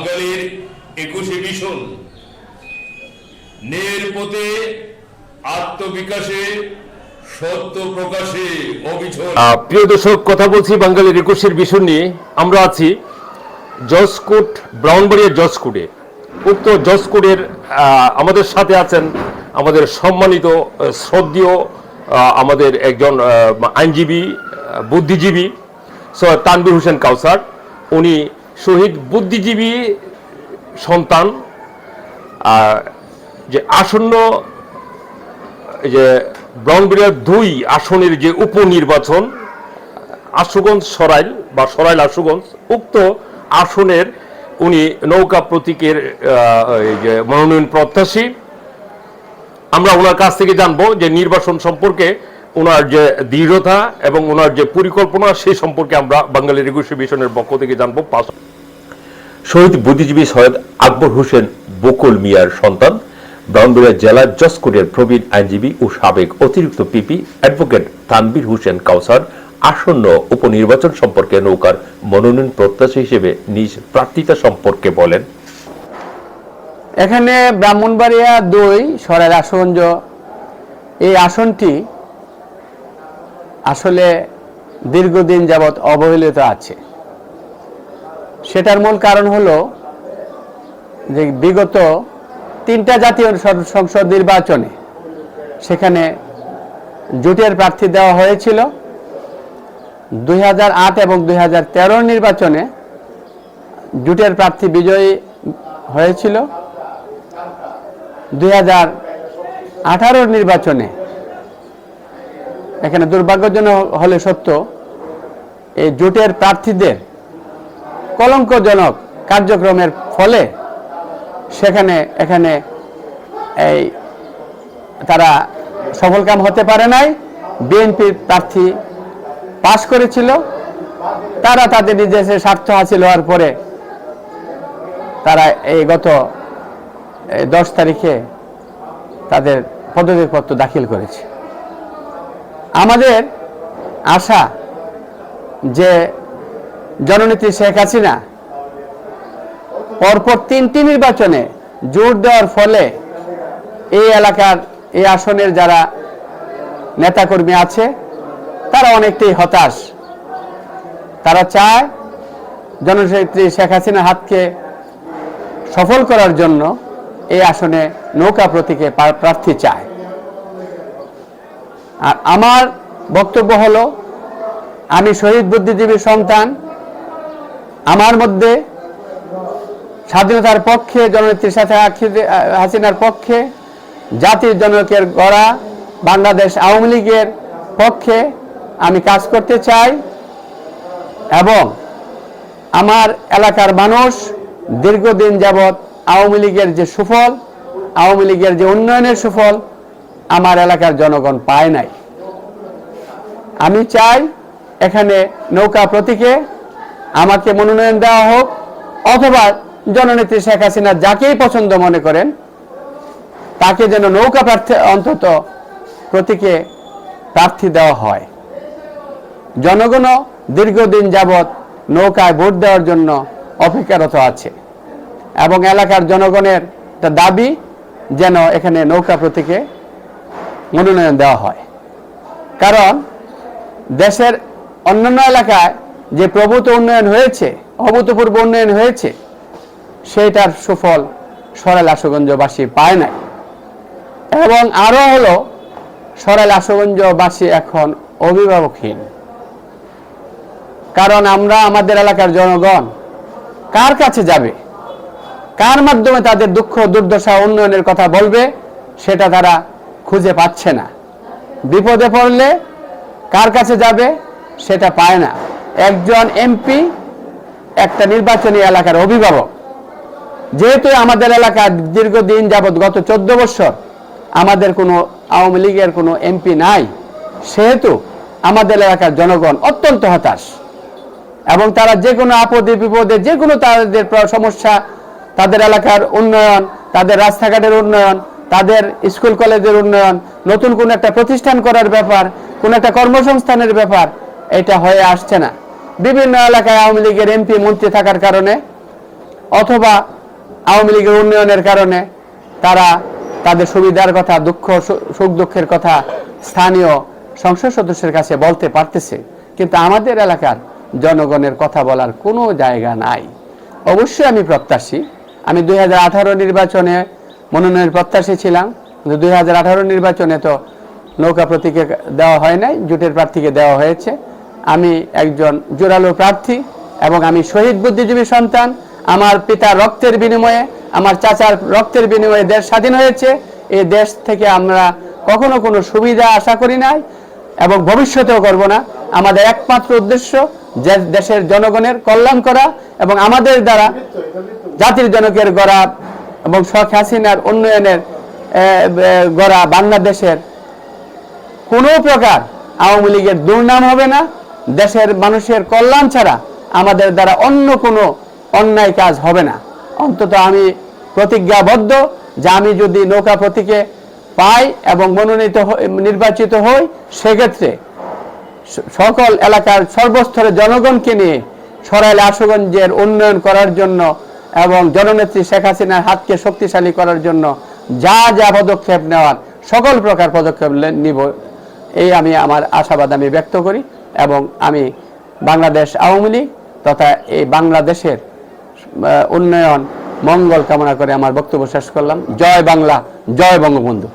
বাঙালির 21শে মিশন ন্যায়ের পথে আত্মবিকাশে সত্য প্রকাশে অবিচল। প্রিয় দর্শক, কথা বলছি বাঙালির 21এর মিশন নিয়ে। আমরা আছি জজকোর্ট, ব্রাউনবাড়িয়ার জজকোর্টে। উক্ত জজকোর্টের আমাদের সাথে আছেন আমাদের সম্মানিত শ্রদ্ধেয় আমাদের একজন আইনজীবী, বুদ্ধিজীবী সৈয়দ তানভীর হোসেন কাউসার। উনি শহীদ বুদ্ধিজীবী সন্তান। যে আসন্ন যে ব্রাউনবাড়িয়া 2 আসনের যে উপনির্বাচন, আশুগঞ্জ সরাইল বা সরাইল আশুগঞ্জ, উক্ত আসনের উনি নৌকা প্রতীকের যে মনোনয়ন প্রত্যাশী। আমরা ওনার কাছ থেকে জানবো যে নির্বাচন সম্পর্কে ওনার যে দৃঢ়তা এবং ওনার যে পরিকল্পনা, সেই সম্পর্কে আমরা বাঙালির 21 মিশনের পক্ষ থেকে জানবো। শহীদ বুদ্ধিজীবী সৈয়দ আকবর হোসেন বকুল মিয়ার সন্তান, ব্রাউনবাড়িয়া জেলার জজকোর্টের প্রবীণ আইনজীবী ও সাবেক অতিরিক্ত পিপি অ্যাডভোকেট তানভীর হোসেন কাউসার আসন্ন উপনির্বাচন সম্পর্কে নৌকার মনোনয়ন প্রত্যাশী হিসেবে নিজ প্রার্থিতা সম্পর্কে বলেন। এখানে ব্রাহ্মণবাড়িয়া 2 সরাইল আশুগঞ্জ, এই আসনটি আসলে দীর্ঘদিন যাবৎ অবহেলিত আছে। সেটার মূল কারণ হলো যে বিগত 3টা জাতীয় সংসদ নির্বাচনে সেখানে জোটের প্রার্থী দেওয়া হয়েছিল। 2008 এবং 2013 নির্বাচনে জোটের প্রার্থী বিজয়ী হয়েছিল। 2018 নির্বাচনে এখানে দুর্ভাগ্যজনক হলে সত্য, এই জোটের প্রার্থীদের কলঙ্কজনক কার্যক্রমের ফলে এখানে এই তারা সফলকাম হতে পারে নাই। বিএনপির প্রার্থী পাশ করেছিল। তারা তাদের নিজস্ব স্বার্থ হাসিল হওয়ার পরে তারা এই গত 10 তারিখে তাদের পদত্যাগপত্র দাখিল করেছে। আমাদের আশা যে জননেত্রী শেখ হাসিনা পরপর 3টি নির্বাচনে জোর দেওয়ার ফলে এই এলাকার, এই আসনের যারা নেতাকর্মী আছে তারা অনেকটাই হতাশ। তারা চায় জননেত্রী শেখ হাসিনার হাতকে সফল করার জন্য এই আসনে নৌকা প্রতীকে প্রার্থী চায়। আর আমার বক্তব্য হলো, আমি শহীদ বুদ্ধিজীবীর সন্তান। আমার মধ্যে স্বাধীনতার পক্ষে, জননেত্রী শেখ হাসিনার পক্ষে, জাতির জনকের গড়া বাংলাদেশ আওয়ামী লীগের পক্ষে আমি কাজ করতে চাই। এবং আমার এলাকার মানুষ দীর্ঘদিন যাবৎ আওয়ামী লীগের যে সুফল, আওয়ামী লীগের যে উন্নয়নের সুফল আমার এলাকার জনগণ পায় নাই। আমি চাই এখানে নৌকা প্রতীকে আমাকে মনোনয়ন দেওয়া হোক, অথবা জননেত্রী শেখ হাসিনা যাকেই পছন্দ মনে করেন তাকে যেন নৌকা প্রার্থী অন্তত প্রতীকে প্রার্থী দেওয়া হয়। জনগণও দীর্ঘদিন যাবৎ নৌকায় ভোট দেওয়ার জন্য অপেক্ষারত আছে এবং এলাকার জনগণের দাবি যেন এখানে নৌকা প্রতীকে মনোনয়ন দেওয়া হয়। কারণ দেশের অন্যান্য এলাকায় যে প্রভূত উন্নয়ন হয়েছে, অভূতপূর্ব উন্নয়ন হয়েছে, সেইটার সুফল সরাইল আশুগঞ্জবাসী পায় নাই। এবং আরো হলো, সরাইল আশুগঞ্জবাসী এখন অভিভাবকহীন। কারণ আমরা, আমাদের এলাকার জনগণ কার কাছে যাবে, কার মাধ্যমে তাদের দুঃখ দুর্দশা উন্নয়নের কথা বলবে, সেটা তারা খুঁজে পাচ্ছে না। বিপদে পড়লে কার কাছে যাবে সেটা পায় না। একজন এমপি একটা নির্বাচনী এলাকার অভিভাবক। যেহেতু আমাদের এলাকা দীর্ঘদিন যাবৎ, গত 14 বছর আমাদের কোনো আওয়ামী লীগের কোনো এমপি নাই, সেহেতু আমাদের এলাকার জনগণ অত্যন্ত হতাশ। এবং তারা যে কোনো আপদে বিপদে, যে কোনো তাদের সমস্যা, তাদের এলাকার উন্নয়ন, তাদের রাস্তাঘাটের উন্নয়ন, তাদের স্কুল কলেজের উন্নয়ন, নতুন কোনো একটা প্রতিষ্ঠান করার ব্যাপার, কোনো একটা কর্মসংস্থানের ব্যাপার, এটা হয়ে আসছে না। বিভিন্ন এলাকায় আওয়ামী লীগের এমপি মন্ত্রী থাকার কারণে অথবা আওয়ামী লীগের উন্নয়নের কারণে তারা তাদের সুবিধার কথা, সুখ দুঃখের কথা স্থানীয় সংসদ সদস্যের কাছে বলতে পারতেছে, কিন্তু আমাদের এলাকার জনগণের কথা বলার কোনো জায়গা নাই। অবশ্যই আমি প্রত্যাশী, আমি 2018 নির্বাচনে মনোনয়ন প্রত্যাশী ছিলাম, কিন্তু 2018 নির্বাচনে তো নৌকা প্রতীকে দেওয়া হয় নাই, জোটের প্রার্থীকে দেওয়া হয়েছে। আমি একজন জোরালো প্রার্থী এবং আমি শহীদ বুদ্ধিজীবী সন্তান। আমার পিতার রক্তের বিনিময়ে, আমার চাচার রক্তের বিনিময়ে দেশ স্বাধীন হয়েছে। এই দেশ থেকে আমরা কখনো কোনো সুবিধা আশা করি নাই এবং ভবিষ্যতেও করব না। আমাদের একমাত্র উদ্দেশ্য যে দেশের জনগণের কল্যাণ করা এবং আমাদের দ্বারা জাতির জনকের গড়া এবং শেখ হাসিনার উন্নয়নের গড়া বাংলাদেশের কোনো প্রকার আওয়ামী লীগের দুর্নাম হবে না। দেশের মানুষের কল্যাণ ছাড়া আমাদের দ্বারা অন্য কোনো অন্যায় কাজ হবে না। অন্তত আমি প্রতিজ্ঞাবদ্ধ যে আমি যদি নৌকা প্রতীকে পাই এবং নির্বাচিত হই, সেক্ষেত্রে সকল এলাকার সর্বস্তরের জনগণকে নিয়ে সরাইল আশুগঞ্জের উন্নয়ন করার জন্য এবং জননেত্রী শেখ হাসিনার হাতকে শক্তিশালী করার জন্য যা যা পদক্ষেপ নেওয়ার সকল প্রকার পদক্ষেপ নিব, এই আমি আমার আশাবাদ আমি ব্যক্ত করি। এবং আমি বাংলাদেশ আওয়ামী লীগ তথা এই বাংলাদেশের উন্নয়ন মঙ্গল কামনা করে আমার বক্তব্য শেষ করলাম। জয় বাংলা, জয় বঙ্গবন্ধু।